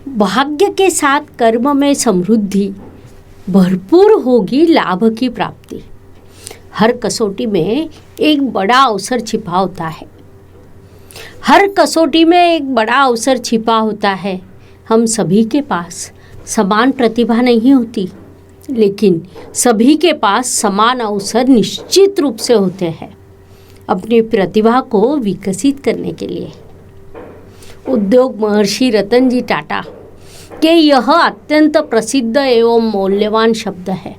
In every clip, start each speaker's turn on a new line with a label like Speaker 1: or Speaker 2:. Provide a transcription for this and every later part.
Speaker 1: भाग्य के साथ कर्म में समृद्धि, भरपूर होगी लाभ की प्राप्ति। हर कसौटी में एक बड़ा अवसर छिपा होता है। हर कसौटी में एक बड़ा अवसर छिपा होता है। हम सभी के पास समान प्रतिभा नहीं होती, लेकिन सभी के पास समान अवसर निश्चित रूप से होते हैं अपनी प्रतिभा को विकसित करने के लिए। उद्योग महर्षि रतन जी टाटा के यह अत्यंत प्रसिद्ध एवं मौल्यवान शब्द है।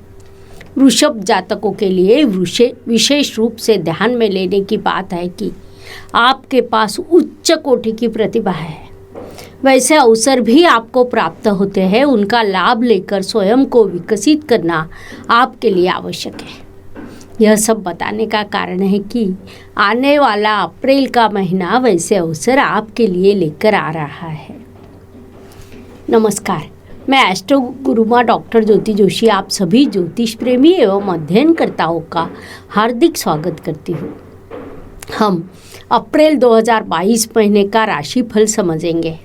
Speaker 1: वृषभ जातकों के लिए विशेष रूप से ध्यान में लेने की बात है कि आपके पास उच्च कोटि की प्रतिभा है। वैसे अवसर भी आपको प्राप्त होते हैं, उनका लाभ लेकर स्वयं को विकसित करना आपके लिए आवश्यक है। यह सब बताने का कारण है कि आने वाला अप्रैल का महीना वैसे अवसर आपके लिए लेकर आ रहा है। नमस्कार, मैं एस्ट्रो गुरुमा डॉक्टर ज्योति जोशी आप सभी ज्योतिष प्रेमी एवं अध्ययनकर्ताओं का हार्दिक स्वागत करती हूँ। हम अप्रैल 2022 महीने का राशिफल समझेंगे।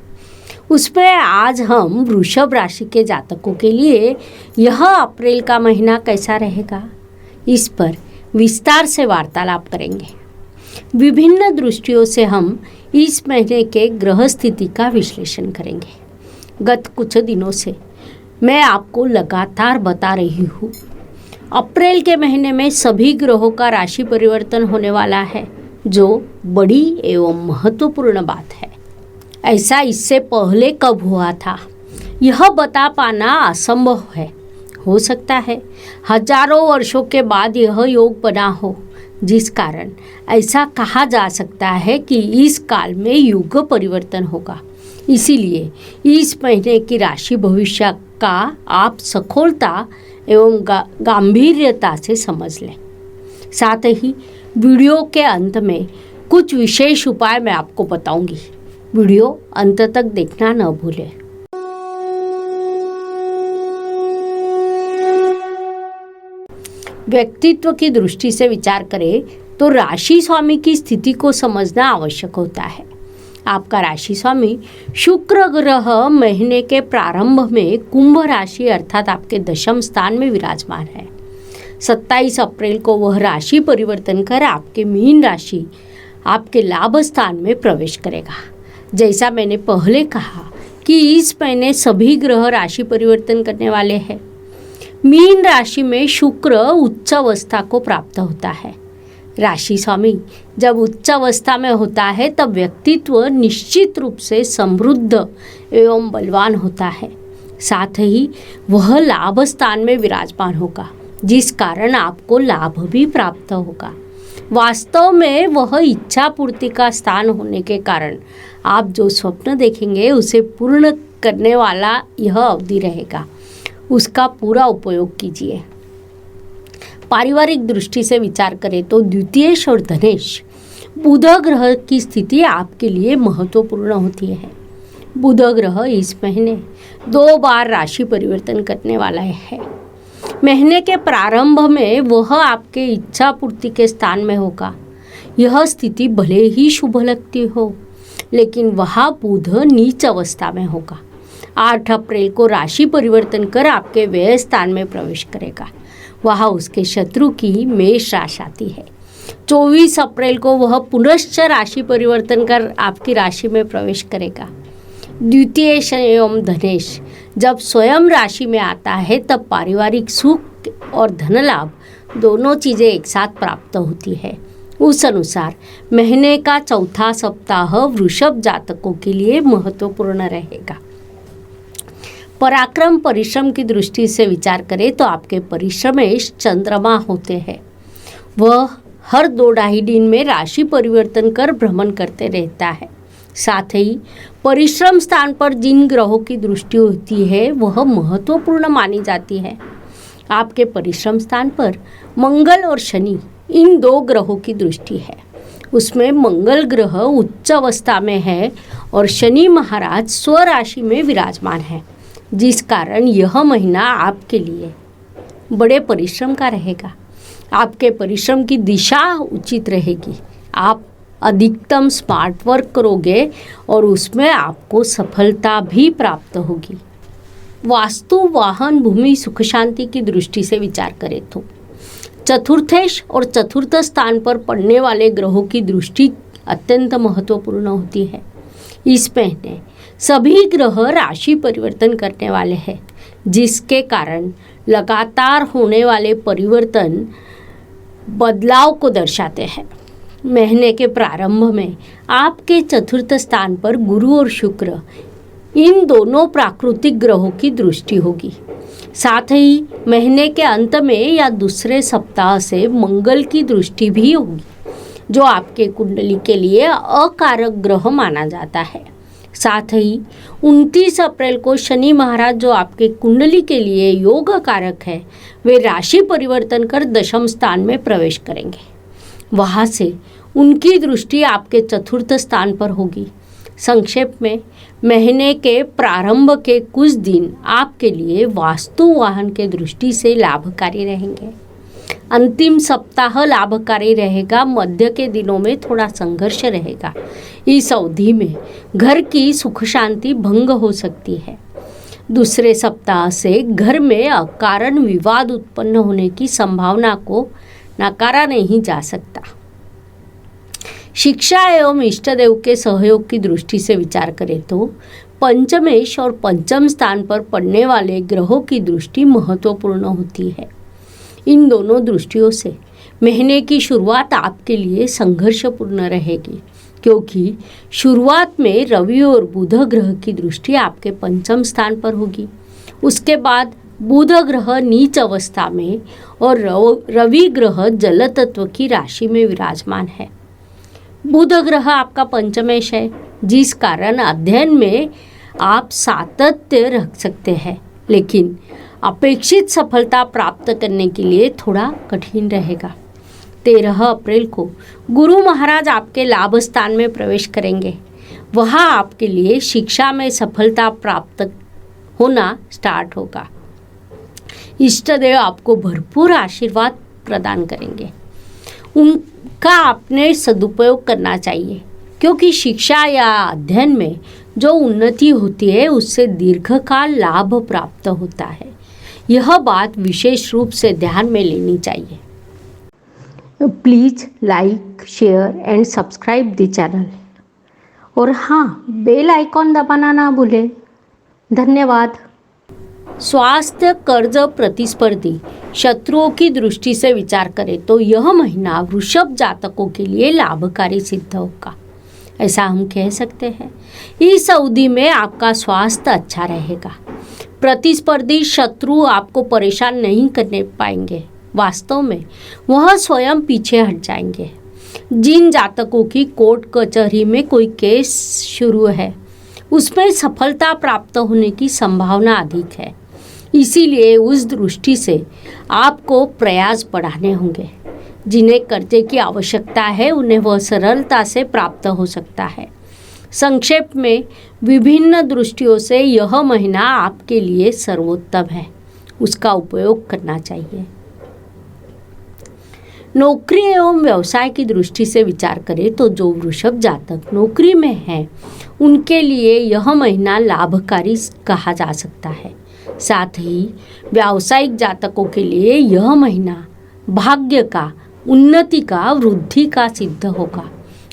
Speaker 1: उसमें आज हम वृषभ राशि के जातकों के लिए यह अप्रैल का महीना कैसा रहेगा, इस पर विस्तार से वार्तालाप करेंगे। विभिन्न दृष्टियों से हम इस महीने के ग्रह स्थिति का विश्लेषण करेंगे। गत कुछ दिनों से मैं आपको लगातार बता रही हूँ, अप्रैल के महीने में सभी ग्रहों का राशि परिवर्तन होने वाला है, जो बड़ी एवं महत्वपूर्ण बात है। ऐसा इससे पहले कब हुआ था, यह बता पाना असंभव है। हो सकता है हजारों वर्षों के बाद यह योग बना हो, जिस कारण ऐसा कहा जा सकता है कि इस काल में युग परिवर्तन होगा। इसीलिए इस महीने की राशि भविष्य का आप सखोलता एवं गांभीर्यता से समझ लें। साथ ही वीडियो के अंत में कुछ विशेष उपाय मैं आपको बताऊंगी। वीडियो अंत तक देखना न भूलें। व्यक्तित्व की दृष्टि से विचार करें तो राशि स्वामी की स्थिति को समझना आवश्यक होता है। आपका राशि स्वामी शुक्र ग्रह महीने के प्रारंभ में कुंभ राशि अर्थात आपके दशम स्थान में विराजमान है। 27 अप्रैल को वह राशि परिवर्तन कर आपके मीन राशि आपके लाभ स्थान में प्रवेश करेगा। जैसा मैंने पहले कहा कि इस महीने सभी ग्रह राशि परिवर्तन करने वाले हैं। मीन राशि में शुक्र उच्च अवस्था को प्राप्त होता है। राशि स्वामी जब उच्च अवस्था में होता है तब व्यक्तित्व निश्चित रूप से समृद्ध एवं बलवान होता है। साथ ही वह लाभ स्थान में विराजमान होगा, जिस कारण आपको लाभ भी प्राप्त होगा। वास्तव में वह इच्छा पूर्ति का स्थान होने के कारण आप जो स्वप्न देखेंगे उसे पूर्ण करने वाला यह अवधि रहेगा। उसका पूरा उपयोग कीजिए। पारिवारिक दृष्टि से विचार करें तो द्वितीयेश और धनेश बुध ग्रह की स्थिति आपके लिए महत्वपूर्ण होती है। बुध ग्रह इस महीने 2 बार राशि परिवर्तन करने वाला है। महीने के प्रारंभ में वह आपके इच्छा पूर्ति के स्थान में होगा। यह स्थिति भले ही शुभ लगती हो, लेकिन वहाँ बुध नीच अवस्था में होगा। 8 अप्रैल को राशि परिवर्तन कर आपके व्यय स्थान में प्रवेश करेगा। वहाँ उसके शत्रु की मेष राशि आती है। 24 अप्रैल को वह पुनश्च राशि परिवर्तन कर आपकी राशि में प्रवेश करेगा। द्वितीयेश एवं धनेश जब स्वयं राशि में आता है तब पारिवारिक सुख और धन लाभ दोनों चीज़ें एक साथ प्राप्त होती है। उस अनुसार महीने का चौथा सप्ताह वृषभ जातकों के लिए महत्वपूर्ण रहेगा। पराक्रम परिश्रम की दृष्टि से विचार करें तो आपके परिश्रमेश चंद्रमा होते हैं। वह हर 2-2.5 दिन में राशि परिवर्तन कर भ्रमण करते रहता है। साथ ही परिश्रम स्थान पर जिन ग्रहों की दृष्टि होती है वह महत्वपूर्ण मानी जाती है। आपके परिश्रम स्थान पर मंगल और शनि इन 2 ग्रहों की दृष्टि है। उसमें मंगल ग्रह उच्च अवस्था में है और शनि महाराज स्वराशि में विराजमान है, जिस कारण यह महीना आपके लिए बड़े परिश्रम का रहेगा। आपके परिश्रम की दिशा उचित रहेगी। आप अधिकतम स्मार्ट वर्क करोगे और उसमें आपको सफलता भी प्राप्त होगी। वास्तु, वाहन, भूमि, सुख शांति की दृष्टि से विचार करें तो चतुर्थेश और चतुर्थ स्थान पर पड़ने वाले ग्रहों की दृष्टि अत्यंत महत्वपूर्ण होती है। इस महीने सभी ग्रह राशि परिवर्तन करने वाले हैं, जिसके कारण लगातार होने वाले परिवर्तन बदलाव को दर्शाते हैं। महीने के प्रारंभ में आपके चतुर्थ स्थान पर गुरु और शुक्र, इन दोनों प्राकृतिक ग्रहों की दृष्टि होगी। साथ ही महीने के अंत में या दूसरे सप्ताह से मंगल की दृष्टि भी होगी, जो आपके कुंडली के लिए अकारक ग्रह माना जाता है। साथ ही 29 अप्रैल को शनि महाराज, जो आपके कुंडली के लिए योग कारक है, वे राशि परिवर्तन कर दशम स्थान में प्रवेश करेंगे। वहाँ से उनकी दृष्टि आपके चतुर्थ स्थान पर होगी। संक्षेप में, महीने के प्रारंभ के कुछ दिन आपके लिए वास्तु वाहन के दृष्टि से लाभकारी रहेंगे। अंतिम सप्ताह लाभकारी रहेगा। मध्य के दिनों में थोड़ा संघर्ष रहेगा। इस अवधि में घर की सुख शांति भंग हो सकती है। दूसरे सप्ताह से घर में अकारण विवाद उत्पन्न होने की संभावना को नकारा नहीं जा सकता। शिक्षा एवं इष्ट देव के सहयोग की दृष्टि से विचार करें तो पंचमेश और पंचम स्थान पर पड़ने वाले ग्रहों की दृष्टि महत्वपूर्ण होती है। इन दोनों दृष्टियों से महीने की शुरुआत आपके लिए संघर्षपूर्ण रहेगी, क्योंकि शुरुआत में रवि और बुध ग्रह की दृष्टि आपके पंचम स्थान पर होगी। उसके बाद बुध ग्रह नीच अवस्था में और रवि ग्रह जल तत्व की राशि में विराजमान है। बुध ग्रह आपका पंचमेश है, जिस कारण अध्ययन में आप सातत्य रख सकते हैं, लेकिन अपेक्षित सफलता प्राप्त करने के लिए थोड़ा कठिन रहेगा। 13 अप्रैल को गुरु महाराज आपके लाभ स्थान में प्रवेश करेंगे। वहाँ आपके लिए शिक्षा में सफलता प्राप्त होना स्टार्ट होगा। इष्ट देव आपको भरपूर आशीर्वाद प्रदान करेंगे। उनका आपने सदुपयोग करना चाहिए, क्योंकि शिक्षा या अध्ययन में जो उन्नति होती है उससे दीर्घकाल लाभ प्राप्त होता है। यह बात विशेष रूप से ध्यान में लेनी चाहिए। Please like, share and subscribe the channel, और हाँ, बेल आइकॉन दबाना ना भूलें। धन्यवाद। स्वास्थ्य, कर्ज, प्रतिस्पर्धी शत्रुओं की दृष्टि से विचार करें तो यह महीना वृषभ जातकों के लिए लाभकारी सिद्ध होगा, ऐसा हम कह सकते हैं। इस अवधि में आपका स्वास्थ्य अच्छा रहेगा। प्रतिस्पर्धी शत्रु आपको परेशान नहीं करने पाएंगे। वास्तव में वह स्वयं पीछे हट जाएंगे। जिन जातकों की कोर्ट कचहरी में कोई केस शुरू है, उसमें सफलता प्राप्त होने की संभावना अधिक है। इसीलिए उस दृष्टि से आपको प्रयास बढ़ाने होंगे। जिन्हें कर्जे की आवश्यकता है, उन्हें वह सरलता से प्राप्त हो सकता है। संक्षेप में, विभिन्न दृष्टियों से यह महीना आपके लिए सर्वोत्तम है। उसका उपयोग करना चाहिए। नौकरी एवं व्यवसाय की दृष्टि से विचार करें तो जो वृषभ जातक नौकरी में हैं, उनके लिए यह महीना लाभकारी कहा जा सकता है। साथ ही व्यावसायिक जातकों के लिए यह महीना भाग्य का, उन्नति का, वृद्धि का सिद्ध होगा।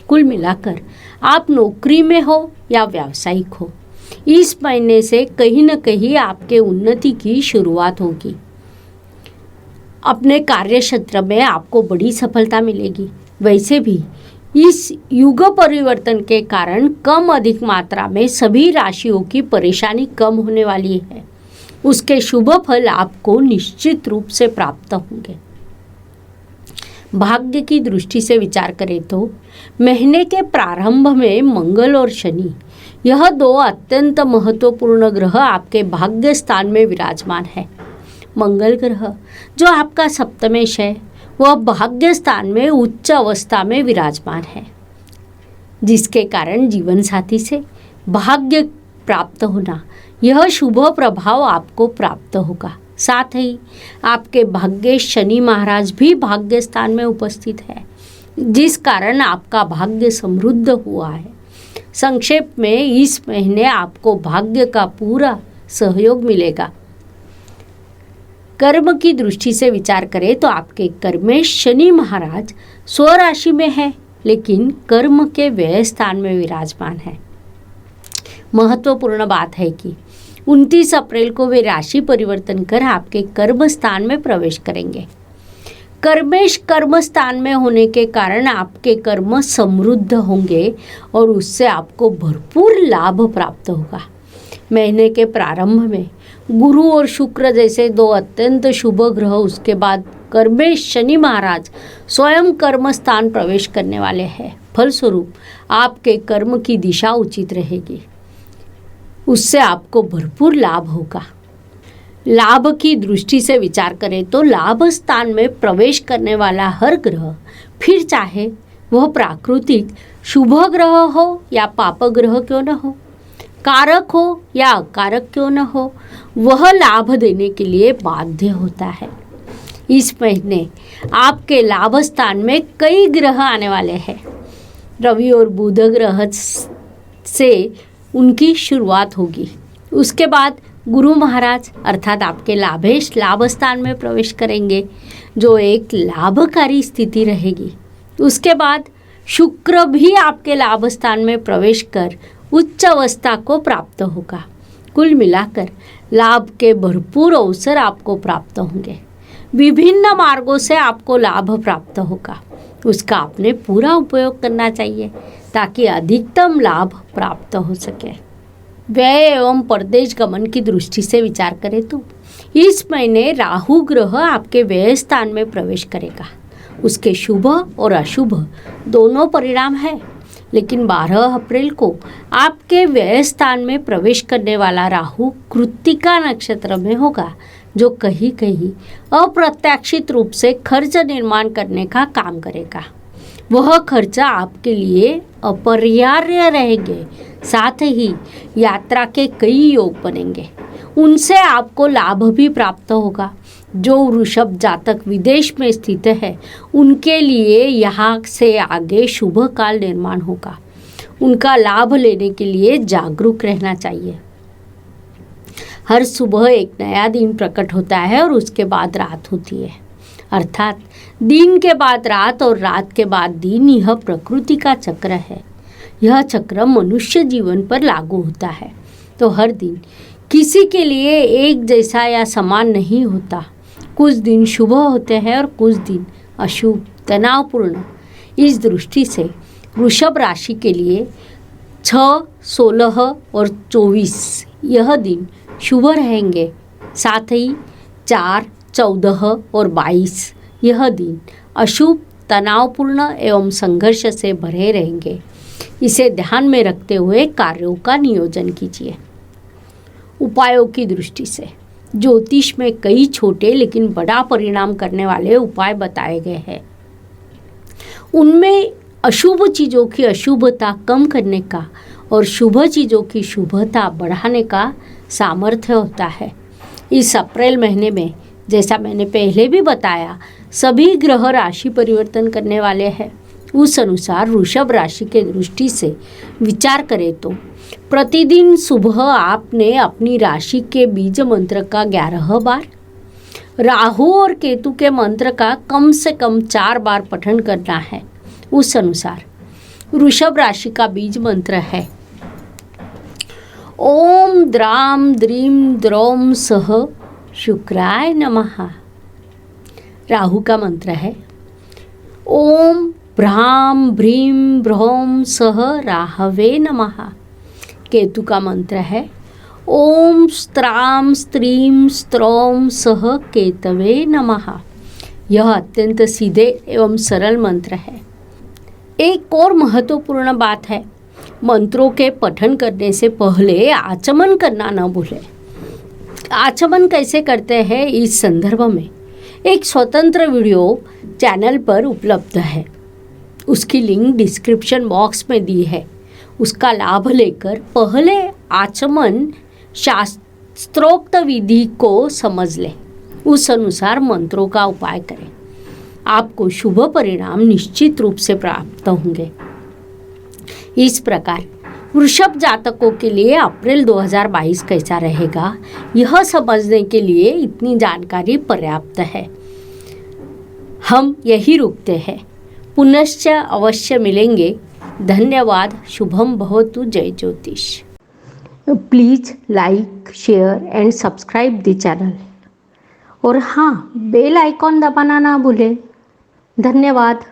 Speaker 1: कुल मिलाकर आप नौकरी में हो या व्यावसायिक हो, इस महीने से कहीं न कहीं आपके उन्नति की शुरुआत होगी। अपने कार्य क्षेत्र में आपको बड़ी सफलता मिलेगी। वैसे भी इस युग परिवर्तन के कारण कम अधिक मात्रा में सभी राशियों की परेशानी कम होने वाली है। उसके शुभ फल आपको निश्चित रूप से प्राप्त होंगे। भाग्य की दृष्टि से विचार करें तो महीने के प्रारंभ में मंगल और शनि, यह दो अत्यंत महत्वपूर्ण ग्रह आपके भाग्य स्थान में विराजमान है। मंगल ग्रह जो आपका सप्तमेश है, वह भाग्य स्थान में उच्च अवस्था में विराजमान है, जिसके कारण जीवन साथी से भाग्य प्राप्त होना, यह शुभ प्रभाव आपको प्राप्त होगा। साथ ही आपके भाग्य शनि महाराज भी भाग्य स्थान में उपस्थित है, जिस कारण आपका भाग्य समृद्ध हुआ है। संक्षेप में इस महीने आपको भाग्य का पूरा सहयोग मिलेगा। कर्म की दृष्टि से विचार करें तो आपके कर्मेश शनि महाराज स्वराशि में है, लेकिन कर्म के व्यय स्थान में विराजमान है। महत्वपूर्ण बात है कि 29 अप्रैल को वे राशि परिवर्तन कर आपके कर्म स्थान में प्रवेश करेंगे। कर्मेश कर्म स्थान में होने के कारण आपके कर्म समृद्ध होंगे और उससे आपको भरपूर लाभ प्राप्त होगा। महीने के प्रारंभ में गुरु और शुक्र जैसे दो अत्यंत शुभ ग्रह, उसके बाद कर्मेश शनि महाराज स्वयं कर्म स्थान प्रवेश करने वाले हैं। फलस्वरूप आपके कर्म की दिशा उचित रहेगी, उससे आपको भरपूर लाभ होगा। लाभ की दृष्टि से विचार करें तो लाभ स्थान में प्रवेश करने वाला हर ग्रह, फिर चाहे वह प्राकृतिक शुभ ग्रह हो या पाप ग्रह क्यों न हो, कारक हो या अकारक क्यों न हो, वह लाभ देने के लिए बाध्य होता है। इस महीने आपके लाभ स्थान में कई ग्रह आने वाले हैं। रवि और बुध ग्रह से उनकी शुरुआत होगी। उसके बाद गुरु महाराज अर्थात आपके लाभेश लाभ स्थान में प्रवेश करेंगे, जो एक लाभकारी स्थिति रहेगी। उसके बाद शुक्र भी आपके लाभ स्थान में प्रवेश कर उच्च अवस्था को प्राप्त होगा। कुल मिलाकर लाभ के भरपूर अवसर आपको प्राप्त होंगे। विभिन्न मार्गों से आपको लाभ प्राप्त होगा, उसका आपने पूरा उपयोग करना चाहिए ताकि अधिकतम लाभ प्राप्त हो सके। व्यय एवं परदेश गमन की दृष्टि से विचार करें तो इस महीने राहु ग्रह आपके व्यय स्थान में प्रवेश करेगा। उसके शुभ और अशुभ दोनों परिणाम है, लेकिन 12 अप्रैल को आपके व्यय स्थान में प्रवेश करने वाला राहु कृत्तिका नक्षत्र में होगा, जो कहीं कहीं अप्रत्याशित रूप से खर्च निर्माण करने का काम करेगा। वह खर्च आपके लिए अपरिहार्य रहेंगे, साथ ही यात्रा के कई योग बनेंगे, उनसे आपको लाभ भी प्राप्त होगा। जो वृषभ जातक विदेश में स्थित है, उनके लिए यहाँ से आगे शुभ काल निर्माण होगा। उनका लाभ लेने के लिए जागरूक रहना चाहिए। हर सुबह एक नया दिन प्रकट होता है और उसके बाद रात होती है, अर्थात दिन के बाद रात और रात के बाद दिन। यह प्रकृति का चक्र है। यह चक्र मनुष्य जीवन पर लागू होता है। तो हर दिन किसी के लिए एक जैसा या समान नहीं होता। कुछ दिन शुभ होते हैं और कुछ दिन अशुभ, तनावपूर्ण। इस दृष्टि से वृषभ राशि के लिए 6, 16 और 24 यह दिन शुभ रहेंगे। साथ ही 4, 14 और 22 यह दिन अशुभ, तनावपूर्ण एवं संघर्ष से भरे रहेंगे। इसे ध्यान में रखते हुए कार्यों का नियोजन कीजिए। उपायों की दृष्टि से ज्योतिष में कई छोटे लेकिन बड़ा परिणाम करने वाले उपाय बताए गए हैं। उनमें अशुभ चीज़ों की अशुभता कम करने का और शुभ चीज़ों की शुभता बढ़ाने का सामर्थ्य होता है। इस अप्रैल महीने में, जैसा मैंने पहले भी बताया, सभी ग्रह राशि परिवर्तन करने वाले हैं। उस अनुसार वृषभ राशि के दृष्टि से विचार करें तो प्रतिदिन सुबह आपने अपनी राशि के बीज मंत्र का 11 बार, राहु और केतु के मंत्र का कम से कम 4 बार पठन करना है। उस अनुसार वृषभ राशि का बीज मंत्र है ओम द्राम द्रीम द्रौम सह शुक्राय नमः। राहु का मंत्र है ओम भ्राम भ्रीम भ्रौम सह राहवे नमः। केतु का मंत्र है ओम स्त्राम स्त्रीम स्त्रौम सह केतवे नमः। यह अत्यंत सीधे एवं सरल मंत्र है। एक और महत्वपूर्ण बात है, मंत्रों के पठन करने से पहले आचमन करना न भूलें। आचमन कैसे करते हैं, इस संदर्भ में एक स्वतंत्र वीडियो चैनल पर उपलब्ध है। उसकी लिंक डिस्क्रिप्शन बॉक्स में दी है। उसका लाभ लेकर पहले आचमन शास्त्रोक्त विधि को समझ लें, उस अनुसार मंत्रों का उपाय करें। आपको शुभ परिणाम निश्चित रूप से प्राप्त होंगे। इस प्रकार वृषभ जातकों के लिए अप्रैल 2022 कैसा रहेगा, यह समझने के लिए इतनी जानकारी पर्याप्त है। हम यही रुकते हैं, पुनश्च अवश्य मिलेंगे। धन्यवाद। शुभम भवतु। जय ज्योतिष। Please like, share and subscribe the channel. और हाँ, बेल आइकॉन दबाना ना भूलें। धन्यवाद।